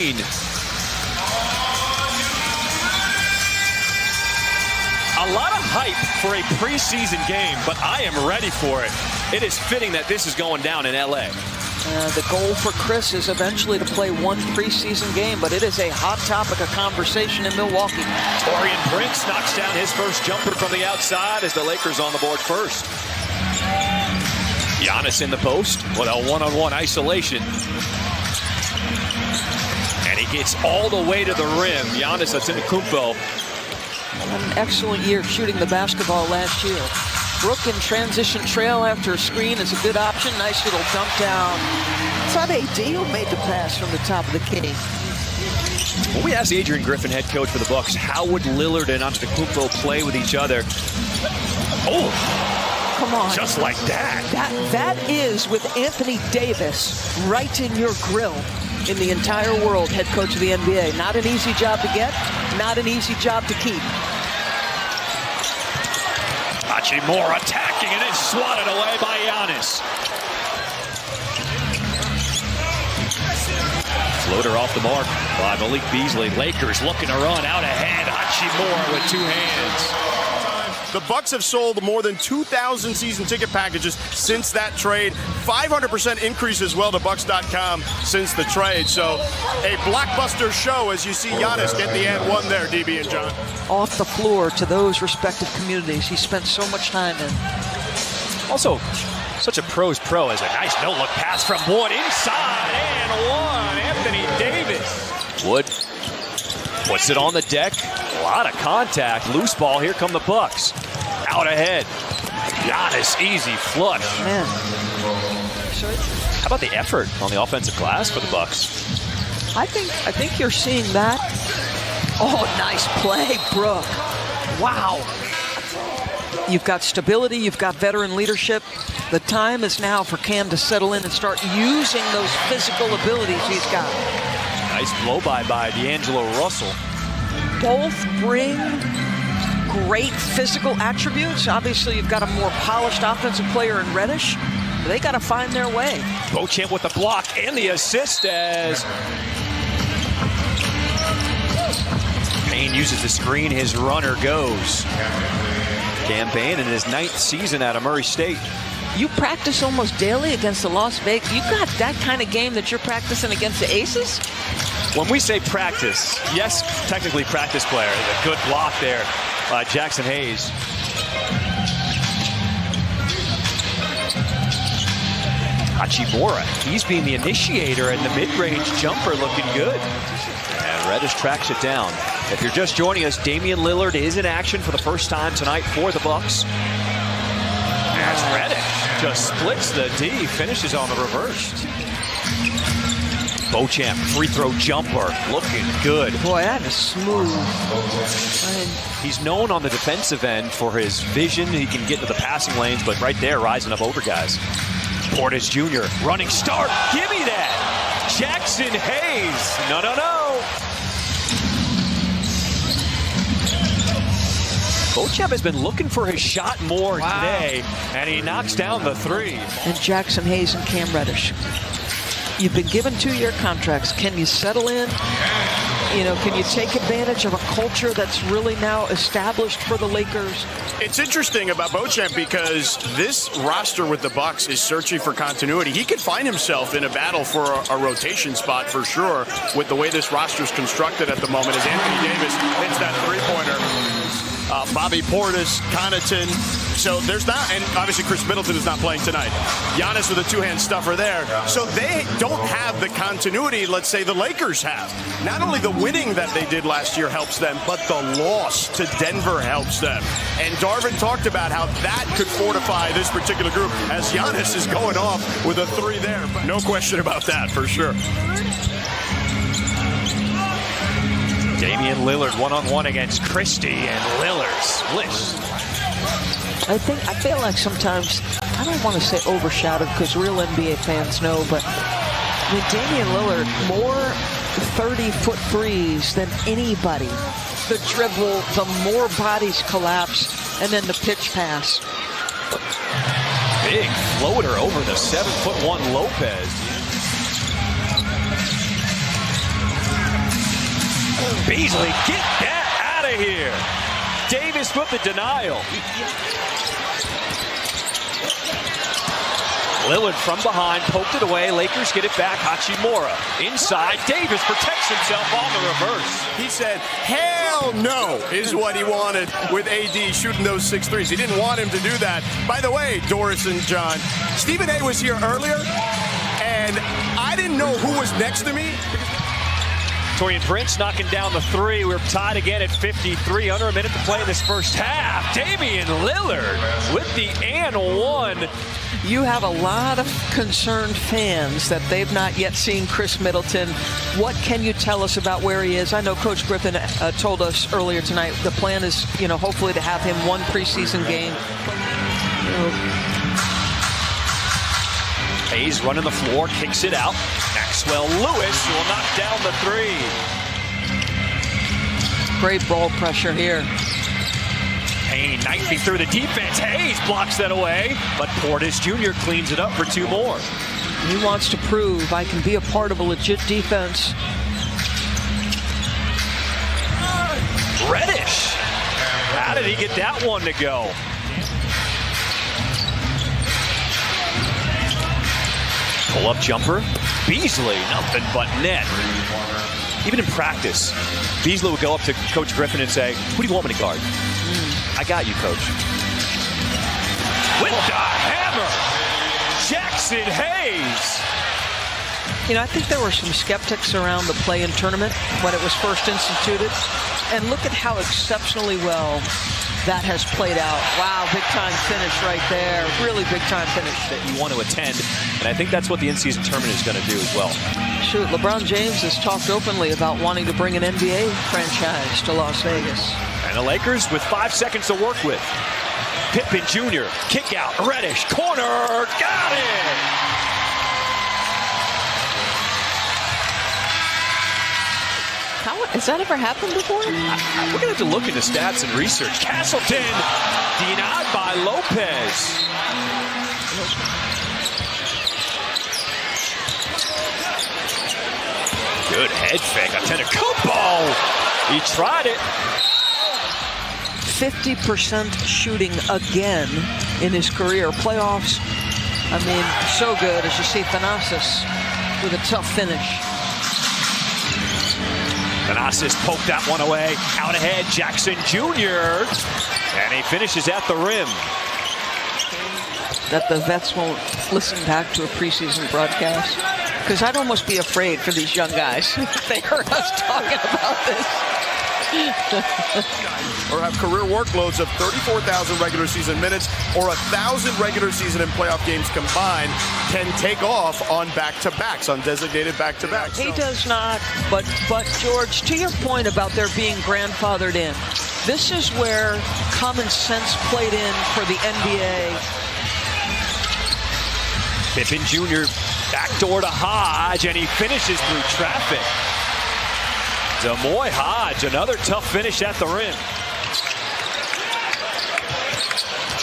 A lot of hype for a preseason game, but I am ready for it. It is fitting that this is going down in LA. The goal for Chris is eventually to play one preseason game, but it is a hot topic of conversation in Milwaukee. Torian Brinks knocks down his first jumper from the outside as the Lakers on the board first. Giannis in the post with a one-on-one isolation. And he gets all the way to the rim. Giannis Antetokounmpo. An excellent year shooting the basketball last year. Brook in transition trail after a screen is a good option. Nice little dump down. It's not AD who made the pass from the top of the key. When we asked Adrian Griffin, head coach for the Bucks, how would Lillard and Antetokounmpo play with each other? Oh, come on. Just like that. That is with Anthony Davis right in your grill in the entire world, head coach of the NBA. Not an easy job to get, not an easy job to keep. Hachimura attacking and then swatted away by Giannis. Floater off the mark by Malik Beasley. Lakers looking to run out ahead. Hachimura with two hands. The Bucks have sold more than 2,000 season ticket packages since that trade. 500% increase as well to Bucks.com since the trade. So a blockbuster show as you see Giannis get the and one there, DB and John. Off the floor to those respective communities he spent so much time in. Also, such a pro's pro as a nice no-look pass from Wood inside and one. Anthony Davis. Wood puts it on the deck. A lot of contact. Loose ball. Here come the Bucks. Out ahead. Giannis, easy flush. Man. How about the effort on the offensive glass for the Bucks? I think you're seeing that. Oh, nice play, Brook. Wow. You've got stability. You've got veteran leadership. The time is now for Cam to settle in and start using those physical abilities he's got. Nice blow-by D'Angelo Russell. Both bring great physical attributes. Obviously, you've got a more polished offensive player in Reddish. They got to find their way. Beauchamp with the block and the assist as Payne uses the screen. His runner goes. Campaign in his 9th season out of Murray State. You practice almost daily against the Las Vegas. You got that kind of game that you're practicing against the Aces? When we say practice, yes, technically practice player. A good block there by Jackson Hayes. Hachimura, he's being the initiator and the mid-range jumper looking good. And Reddish tracks it down. If you're just joining us, Damian Lillard is in action for the first time tonight for the Bucks. As Reddish just splits the D, finishes on the reverse. Beauchamp, free throw jumper, looking good. Boy, that is smooth. He's known on the defensive end for his vision. He can get to the passing lanes, but right there, rising up over guys. Portis Jr., running start. Give me that. Jackson Hayes. No. Beauchamp has been looking for his shot more today, and he knocks down the three. And Jackson Hayes and Cam Reddish. You've been given 2-year contracts. Can you settle in? You know, can you take advantage of a culture that's really now established for the Lakers? It's interesting about Beauchamp because this roster with the Bucks is searching for continuity. He could find himself in a battle for a rotation spot for sure with the way this roster is constructed at the moment as Anthony Davis hits that three-pointer. Bobby Portis, Connaughton. So there's not, and obviously Chris Middleton is not playing tonight. Giannis with a two-hand stuffer there. So they don't have the continuity, let's say, the Lakers have. Not only the winning that they did last year helps them, but the loss to Denver helps them. And Darvin talked about how that could fortify this particular group as Giannis is going off with a three there. No question about that, for sure. Damian Lillard one-on-one against Christie, and Lillard splits. I feel like sometimes, I don't want to say overshadowed because real NBA fans know, but I mean, Damian Lillard, more 30-foot threes than anybody. The dribble, the more bodies collapse, and then the pitch pass. Big floater over the 7'1" Lopez. Beasley, get that out of here. Davis with the denial. Lillard from behind, poked it away. Lakers get it back. Hachimura inside. Davis protects himself on the reverse. He said, hell no, is what he wanted with AD shooting those 6 threes. He didn't want him to do that. By the way, Doris and John, Stephen A. was here earlier, and I didn't know who was next to me. Torian Prince knocking down the three. We're tied again at 53. Under a minute to play in this first half. Damian Lillard with the and one. You have a lot of concerned fans that they've not yet seen Chris Middleton. What can you tell us about where he is? I know Coach Griffin told us earlier tonight the plan is, hopefully to have him one preseason game. Hayes running the floor, kicks it out. Maxwell Lewis will knock down the three. Great ball pressure here. Payne knifing through the defense. Hayes blocks that away, but Portis Jr. cleans it up for 2 more. He wants to prove I can be a part of a legit defense. Reddish. How did he get that one to go? Pull-up jumper. Beasley, nothing but net. Even in practice, Beasley would go up to Coach Griffin and say, "Who do you want me to guard?" "I got you, Coach." With the hammer, Jackson Hayes. I think there were some skeptics around the play-in tournament when it was first instituted. And look at how exceptionally well that has played out. Wow, big-time finish right there. Really big-time finish. That you want to attend, and I think that's what the in-season tournament is going to do as well. Shoot, LeBron James has talked openly about wanting to bring an NBA franchise to Las Vegas. And the Lakers with 5 seconds to work with. Pippen Jr., kick out, Reddish, corner, got it! Has that ever happened before? We're going to have to look into stats and research. Castleton denied by Lopez. Good head fake. Antetokounmpo. He tried it. 50% shooting again in his career. Playoffs, so good as you see Thanasis with a tough finish. Thanasis poked that one away. Out ahead, Jackson Jr. And he finishes at the rim. That the vets won't listen back to a preseason broadcast. Because I'd almost be afraid for these young guys if they heard us talking about this. Or have career workloads of 34,000 regular season minutes or 1,000 regular season and playoff games combined, can take off on back-to-backs, on designated back-to-backs. He does not, but George, to your point about their being grandfathered in, this is where common sense played in for the NBA. Pippen Jr. backdoor to Hodge, and he finishes through traffic. Demoy Hodge, another tough finish at the rim.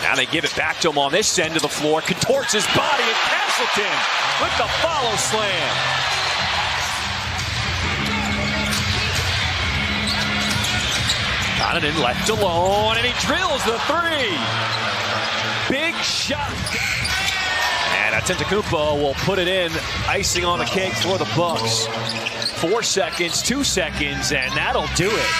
Now they give it back to him on this end of the floor. Contorts his body, and Castleton with the follow slam. Donovan left alone, and he drills the three. Big shot. And Antetokounmpo will put it in, icing on the cake for the Bucks. 4 seconds, 2 seconds, and that'll do it.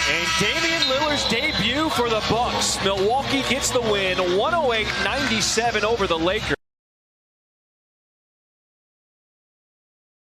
And Damian Lillard's debut for the Bucks. Milwaukee gets the win, 108-97 over the Lakers.